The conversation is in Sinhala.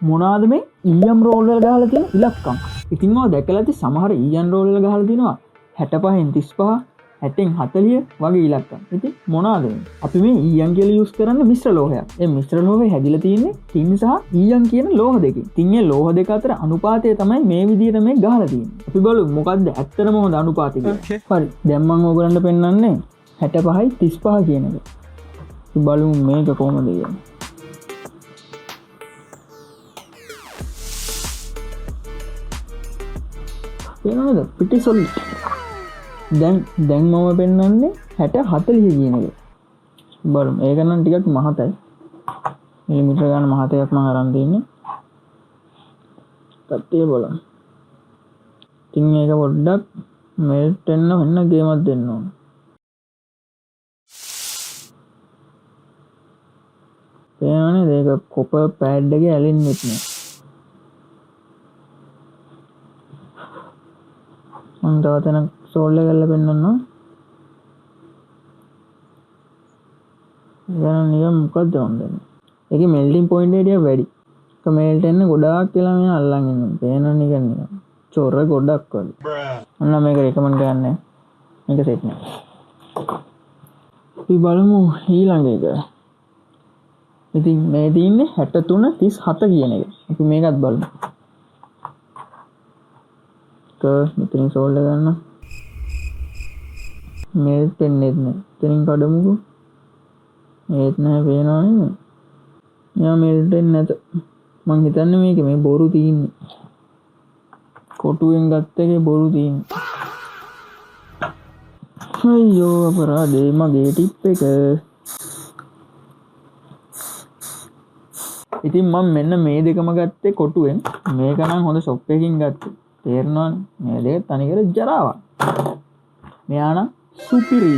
මොනවාද මේ ඊයම් රෝල් වල ගහලා තියෙන ඉලක්කම්. ඉතින් මම දැකලා ඇති සමහර ඊයම් රෝල් වල ගහලා තිනවා 65න් 35 60න් 40 වගේ ඉලක්කම්. ඉතින් මොනවාද මේ? අපි මේ ඊයම් කියලා යූස් කරන්නේ මිශ්‍ර ලෝහයක්. ඒ මිශ්‍ර ලෝහය හැදිලා තියෙන්නේ ටින් සහ ඊයම් කියන ලෝහ දෙකකින්. ඉතින් මේ ලෝහ දෙක අතර අනුපාතය තමයි මේ විදිහට මේ ගහලා තියෙන්නේ. අපි බලමු මොකද්ද ඇත්තටම හොඳ අනුපාතය කියලා. හරි. දැන් මම ඕගලන්ට පෙන්නන්නේ 65යි 35 කියන එක. අපි බලමු මේක කොහොමද කියන්නේ. පේනවද? පිටි සොලිඩ්. දැන් මම පෙන්නන්නේ 60 40 කියන එක. බලමු. ඒක නම් ටිකක් මහතයි. මිලිමීටර ගන්න මහතයක් මම අරන් තින්නේ. කට්ටිය බලන්න. ඉතින් මේක පොඩ්ඩක් මෙල්ට් වෙන්න ගේමක් දෙන්න ඕන. පේනවනේ මේක කොපර් පෑඩ් එකේ ඇලෙන්නෙත් නෑ. මම තවතන සෝල්ඩර් කරලා පෙන්නන්නම්. ගන්න නිකන් මොකක්ද වන්දන්නේ. ඒකේ මෙල්ටිං පොයින්ට් එක වැඩි. ඒක මෙල්ට් වෙන්න ගොඩාක් කියලා මම අල්ලන් ඉන්නවා. පේනවනේ නිකන් චොර ගොඩක් වගේ. අන්න මේක රෙකමන්ඩ් කරන්නේ. මේක සෙට් නෑ. අපි බලමු ඊළඟ එක. ඉතින් මේ තියෙන්නේ 63 37 කියන එක. අපි මේකත් බලමු. මෙතනින් සෝල්ඩර් ගන්න. මෙල්ට් වෙන්නේ නැහැ. එතනින් කඩමුකෝ. ඒත් නැහැ පේනවනේ. මෙයා මෙල්ට් වෙන්නේ නැත. මං හිතන්නේ මේක මේ බොරු තියෙන්නේ. කොටුවෙන් ගත්ත එකේ බොරු තියෙන්නේ. අයියෝ අපරාධේ මගේ ටිප් එක. ඉතින් මම මෙන්න මේ දෙකම ගත්තේ කොටුවෙන්. මේක නම් හොඳ ෂොප් එකකින් ගත්තේ. තේරෙනවනේ මේ දෙක තනිකර ජරාවක්. මෙයා නම් සුපිරි.